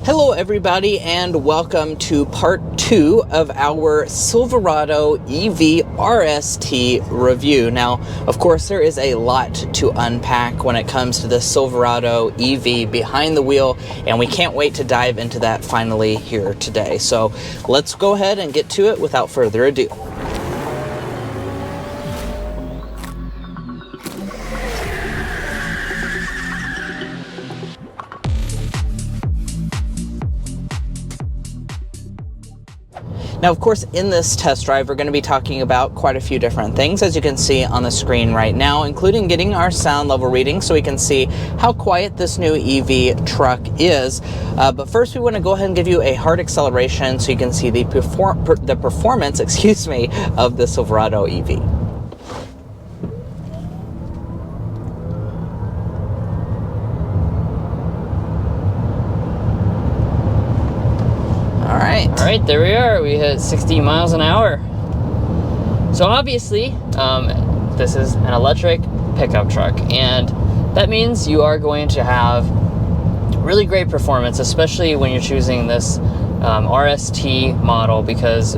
Hello everybody, and welcome to part 2 of our Silverado EV RST review. Now, of course, there is a lot to unpack when it comes to the Silverado EV behind the wheel, and we can't wait to dive into that finally here today. So let's go ahead and get to it without further ado. Now, of course, in this test drive, we're going to be talking about quite a few different things, as you can see on the screen right now, including getting our sound level reading so we can see how quiet this new EV truck is. But first, we want to go ahead and give you a hard acceleration so you can see the performance, of the Silverado EV. All right, there we are. We hit 60 miles an hour. So obviously, this is an electric pickup truck, and that means you are going to have really great performance, especially when you're choosing this RST model, because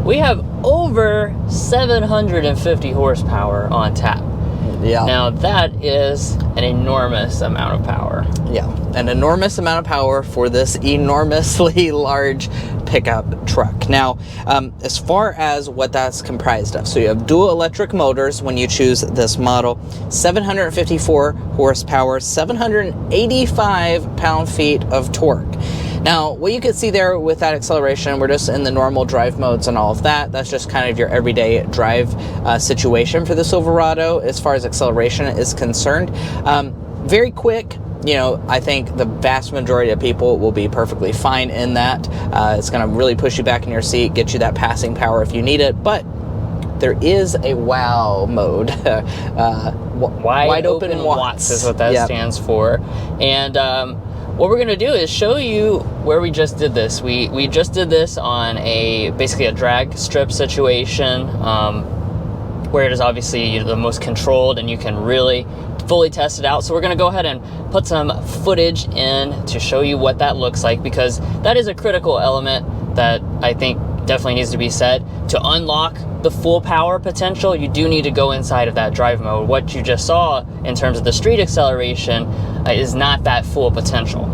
we have over 750 horsepower on tap. Yeah. Now that is an enormous amount of power. Yeah, an enormous amount of power for this enormously large pickup truck. Now, as far as what that's comprised of, so you have dual electric motors when you choose this model, 754 horsepower, 785 pound-feet of torque. Now, what you can see there with that acceleration, we're just in the normal drive modes and all of that. That's just kind of your everyday drive situation for the Silverado as far as acceleration is concerned. Very quick. You know, I think the vast majority of people will be perfectly fine in that. It's going to really push you back in your seat, get you that passing power if you need it. But there is a WOW mode. Wide open watts is what that stands for. And what we're going to do is show you where we just did this. We just did this on basically a drag strip situation, where it is obviously the most controlled and you can really fully test it out. So we're going to go ahead and put some footage in to show you what that looks like, because that is a critical element that I think definitely needs to be said. To unlock the full power potential, you do need to go inside of that drive mode. What you just saw in terms of the street acceleration is not that full potential.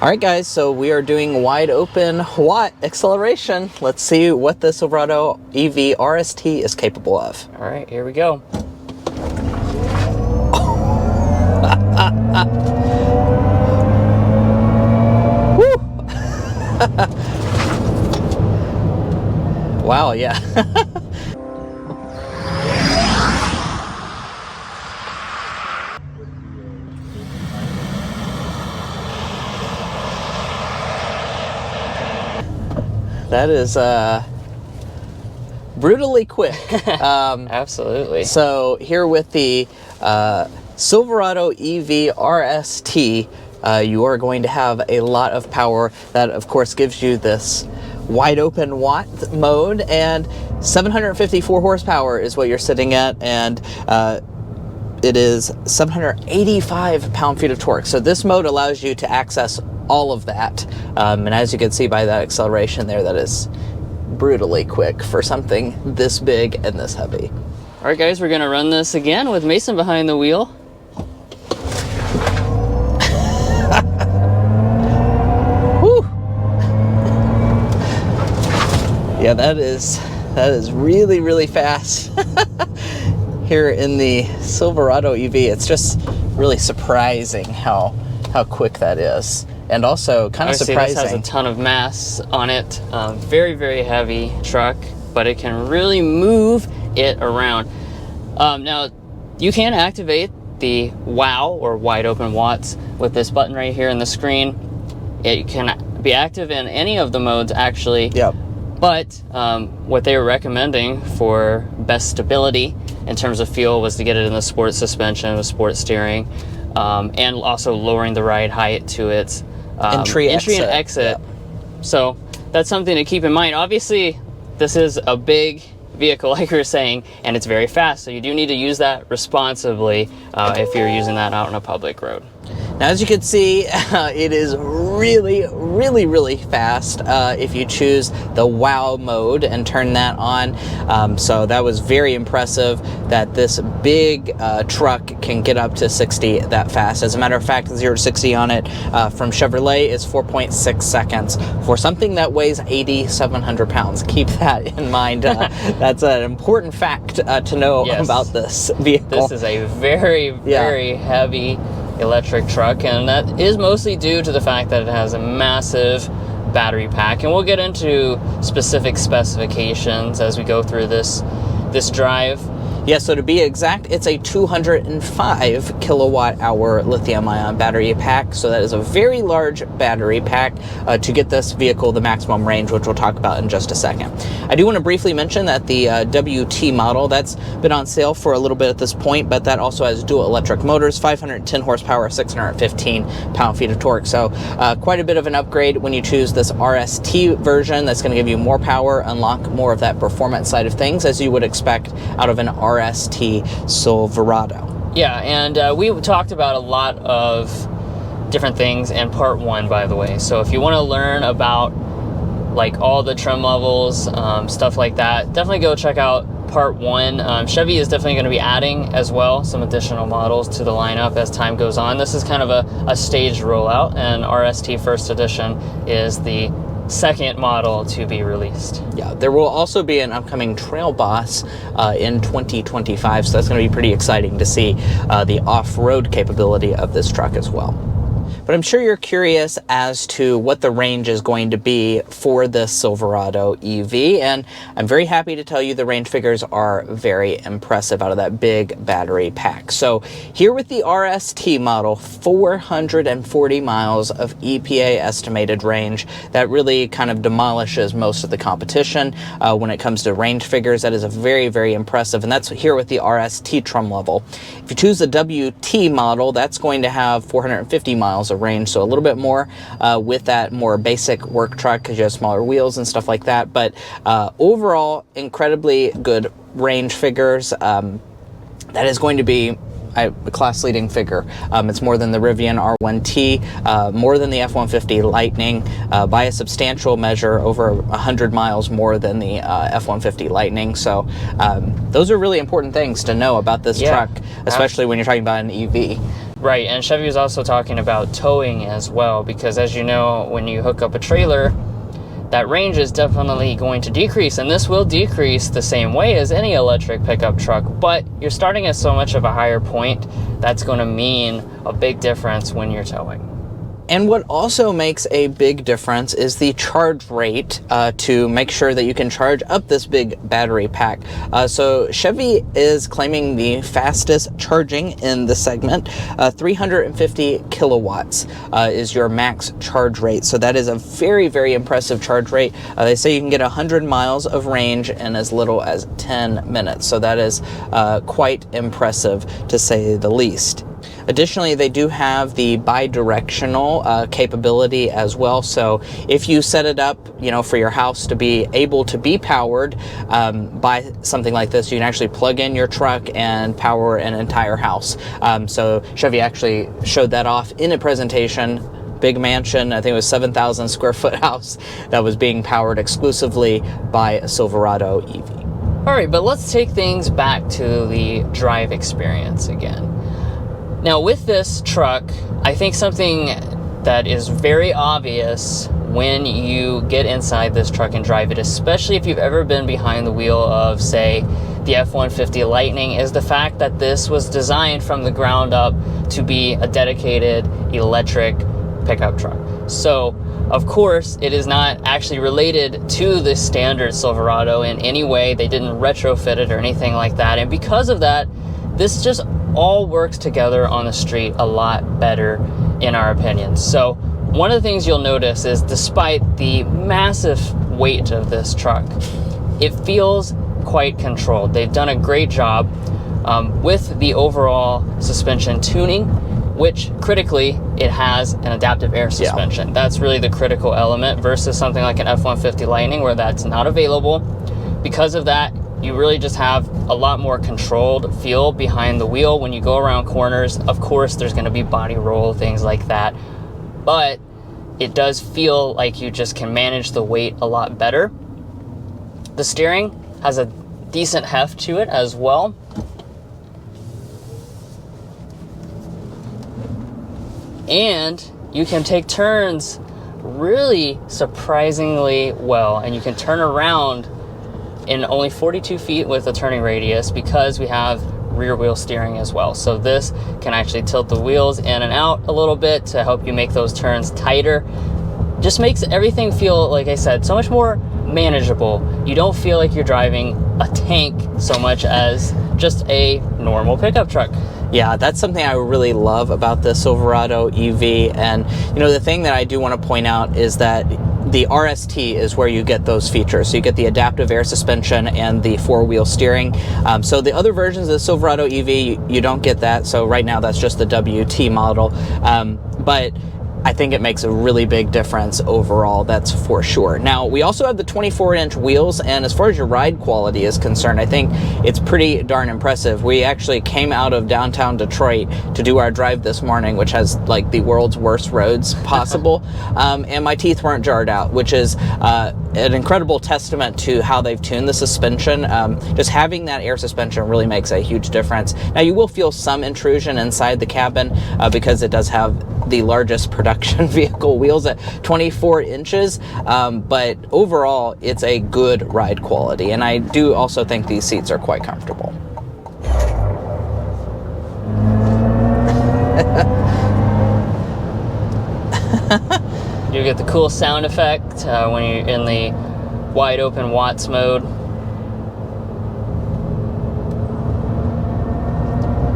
All right, guys, so we are doing wide open watt acceleration. Let's see what the Silverado EV RST is capable of. All right, here we go. Woo! Wow, yeah. That is brutally quick. Absolutely. So here with the Silverado EV RST, you are going to have a lot of power. That, of course, gives you this wide open watt mode, and 754 horsepower is what you're sitting at, and it is 785 pound-feet of torque. So this mode allows you to access all of that, and as you can see by that acceleration there, that is brutally quick for something this big and this heavy. All right, guys, we're going to run this again with Mason behind the wheel. Woo! Yeah, that is really, really fast. Here in the Silverado EV, it's just really surprising how quick that is. And also kind of surprising. This has a ton of mass on it. Very, very heavy truck, but it can really move it around. Now, you can activate the WOW, or wide open watts, with this button right here in the screen. It can be active in any of the modes, actually. Yep. But what they were recommending for best stability in terms of feel was to get it in the sport suspension with sport steering, and also lowering the ride height to its entry and exit. Yep. So that's something to keep in mind. Obviously, this is a big vehicle, like we were saying, and it's very fast, so you do need to use that responsibly if you're using that out on a public road. Now, as you can see, it is really fast if you choose the wow mode and turn that on. So that was very impressive that this big truck can get up to 60 that fast. As a matter of fact, the 0 to 60 on it from Chevrolet is 4.6 seconds for something that weighs 8,700 pounds. Keep that in mind. That's an important fact to know about this vehicle. This is a very heavy electric truck, and that is mostly due to the fact that it has a massive battery pack, and we'll get into specific specifications as we go through this drive. Yeah, so to be exact, it's a 205 kilowatt hour lithium ion battery pack. So that is a very large battery pack to get this vehicle the maximum range, which we'll talk about in just a second. I do want to briefly mention that the WT model, that's been on sale for a little bit at this point, but that also has dual electric motors, 510 horsepower, 615 pound-feet of torque. So quite a bit of an upgrade when you choose this RST version. That's going to give you more power, unlock more of that performance side of things, as you would expect out of an RST Silverado. Yeah, and we talked about a lot of different things in part 1, by the way. So if you want to learn about like all the trim levels, stuff like that, definitely go check out part 1. Chevy is definitely going to be adding as well some additional models to the lineup as time goes on. This is kind of a staged rollout, and RST First Edition is the second model to be released. Yeah, there will also be an upcoming Trail Boss in 2025, so that's going to be pretty exciting to see the off-road capability of this truck as well. But I'm sure you're curious as to what the range is going to be for this Silverado EV, and I'm very happy to tell you the range figures are very impressive out of that big battery pack. So here with the RST model, 440 miles of EPA estimated range. That really kind of demolishes most of the competition when it comes to range figures. That is a very impressive, and that's here with the RST trim level. If you choose the WT model, that's going to have 450 miles of range, so a little bit more with that more basic work truck because you have smaller wheels and stuff like that. But overall, incredibly good range figures. That is going to be a class-leading figure. It's more than the Rivian R1T, more than the F-150 Lightning, by a substantial measure, over 100 miles more than the F-150 Lightning. So those are really important things to know about this truck, especially when you're talking about an EV. Right, and Chevy is also talking about towing as well, because as you know, when you hook up a trailer, that range is definitely going to decrease, and this will decrease the same way as any electric pickup truck, but you're starting at so much of a higher point, that's going to mean a big difference when you're towing. And what also makes a big difference is the charge rate to make sure that you can charge up this big battery pack. So Chevy is claiming the fastest charging in the segment. 350 kilowatts is your max charge rate. So that is a very impressive charge rate. They say you can get 100 miles of range in as little as 10 minutes. So that is quite impressive, to say the least. Additionally, they do have the bi-directional capability as well. So if you set it up, for your house to be able to be powered by something like this, you can actually plug in your truck and power an entire house. So Chevy actually showed that off in a presentation. Big mansion, I think it was 7,000 square foot house that was being powered exclusively by a Silverado EV. All right, but let's take things back to the drive experience again. Now with this truck, I think something that is very obvious when you get inside this truck and drive it, especially if you've ever been behind the wheel of, say, the F-150 Lightning, is the fact that this was designed from the ground up to be a dedicated electric pickup truck. So, of course, it is not actually related to the standard Silverado in any way. They didn't retrofit it or anything like that. And because of that, this just all works together on the street a lot better, in our opinion. So one of the things you'll notice is, despite the massive weight of this truck, it feels quite controlled. They've done a great job with the overall suspension tuning, which critically, it has an adaptive air suspension. That's really the critical element versus something like an F-150 Lightning, where that's not available. Because of that, you really just have a lot more controlled feel behind the wheel when you go around corners. Of course, there's going to be body roll, things like that, but it does feel like you just can manage the weight a lot better. The steering has a decent heft to it as well. And you can take turns really surprisingly well, and you can turn around in only 42 feet with a turning radius because we have rear wheel steering as well. So this can actually tilt the wheels in and out a little bit to help you make those turns tighter. Just makes everything feel, like I said, so much more manageable. You don't feel like you're driving a tank so much as just a normal pickup truck. Yeah, that's something I really love about the Silverado EV. And, you know, the thing that I do want to point out is that the RST is where you get those features. So you get the adaptive air suspension and the four-wheel steering. So the other versions of the Silverado EV, you don't get that. So right now that's just the WT model. But I think it makes a really big difference overall, that's for sure. Now, we also have the 24-inch wheels, and as far as your ride quality is concerned, I think it's pretty darn impressive. We actually came out of downtown Detroit to do our drive this morning, which has like the world's worst roads possible, and my teeth weren't jarred out, which is an incredible testament to how they've tuned the suspension. Just having that air suspension really makes a huge difference. Now, you will feel some intrusion inside the cabin because it does have the largest production vehicle wheels at 24 inches, but overall it's a good ride quality, and I do also think these seats are quite comfortable. You get the cool sound effect when you're in the wide open Watts mode.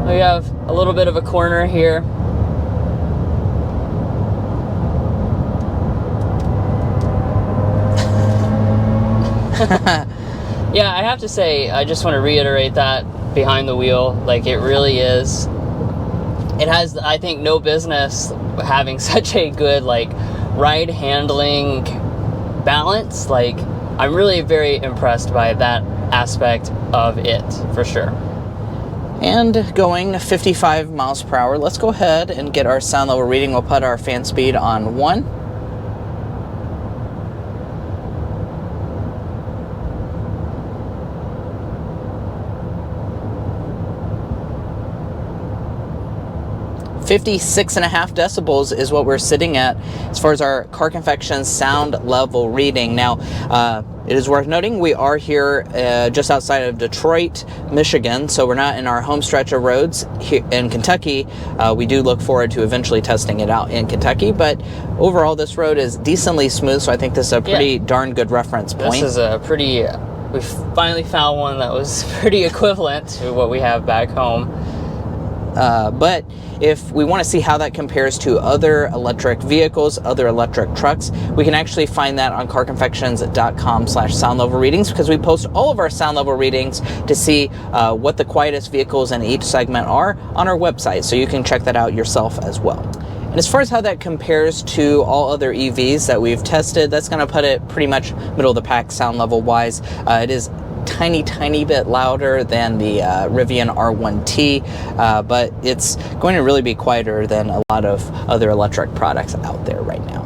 We have a little bit of a corner here. Yeah, I have to say, I just want to reiterate that behind the wheel, like it really is. It has, I think, no business having such a good like ride handling balance. Like, I'm really very impressed by that aspect of it, for sure. And going 55 miles per hour, let's go ahead and get our sound level reading. We'll put our fan speed on 1. .56.5 decibels is what we're sitting at as far as our Car Confections sound level reading. Now, it is worth noting we are here just outside of Detroit, Michigan, so we're not in our home stretch of roads here in Kentucky. We do look forward to eventually testing it out in Kentucky, but overall this road is decently smooth, so I think this is a pretty darn good reference point. This is a pretty, we finally found one that was pretty equivalent to what we have back home. But if we want to see how that compares to other electric vehicles, other electric trucks, we can actually find that on carconfections.com/sound level readings, because we post all of our sound level readings to see what the quietest vehicles in each segment are on our website. So you can check that out yourself as well. And as far as how that compares to all other EVs that we've tested, that's going to put it pretty much middle of the pack sound level wise. It is tiny bit louder than the Rivian R1T, but it's going to really be quieter than a lot of other electric products out there right now.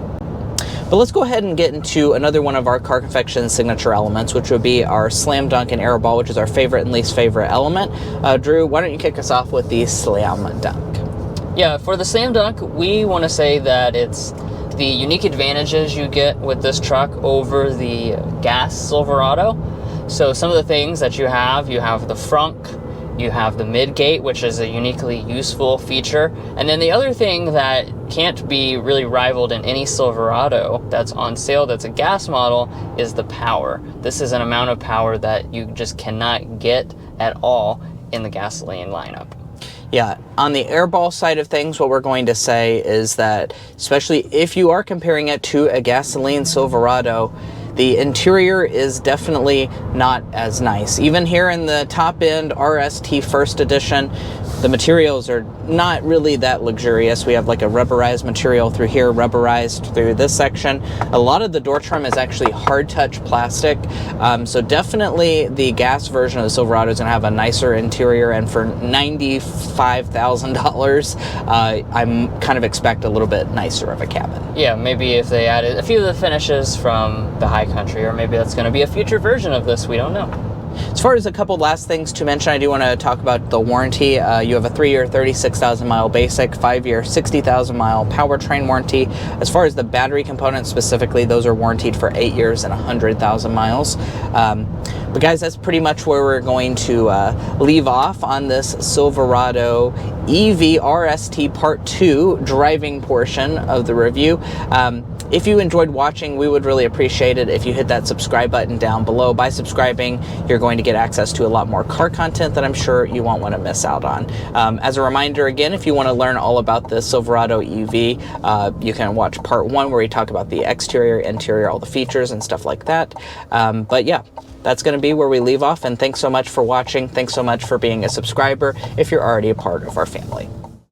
But let's go ahead and get into another one of our Car Confections signature elements, which would be our Slam Dunk and Airball, which is our favorite and least favorite element. Drew, why don't you kick us off with the Slam Dunk? Yeah, for the Slam Dunk, we want to say that it's the unique advantages you get with this truck over the gas Silverado. So some of the things that you have the frunk, you have the mid-gate, which is a uniquely useful feature. And then the other thing that can't be really rivaled in any Silverado that's on sale that's a gas model is the power. This is an amount of power that you just cannot get at all in the gasoline lineup. Yeah, on the Airball side of things, what we're going to say is that, especially if you are comparing it to a gasoline Silverado, the interior is definitely not as nice. Even here in the top end RST First Edition, The materials are not really that luxurious. We have like a rubberized material through here, rubberized through this section. A lot of the door trim is actually hard touch plastic. So definitely the gas version of the Silverado is going to have a nicer interior, and for $95,000, I'm kind of expect a little bit nicer of a cabin. Yeah, maybe if they added a few of the finishes from the High Country, or maybe that's going to be a future version of this, we don't know. As far as a couple last things to mention, I do want to talk about the warranty. You have a 3-year, 36,000 mile basic, 5-year, 60,000 mile powertrain warranty. As far as the battery components specifically, those are warranted for 8 years and 100,000 miles. But guys, that's pretty much where we're going to leave off on this Silverado EV RST Part 2 driving portion of the review. If you enjoyed watching, we would really appreciate it if you hit that subscribe button down below. By subscribing, you're going to get access to a lot more car content that I'm sure you won't want to miss out on. As a reminder, again, if you want to learn all about the Silverado EV, you can watch Part 1 where we talk about the exterior, interior, all the features and stuff like that. But yeah, that's going to be where we leave off, and thanks so much for watching. Thanks so much for being a subscriber if you're already a part of our family.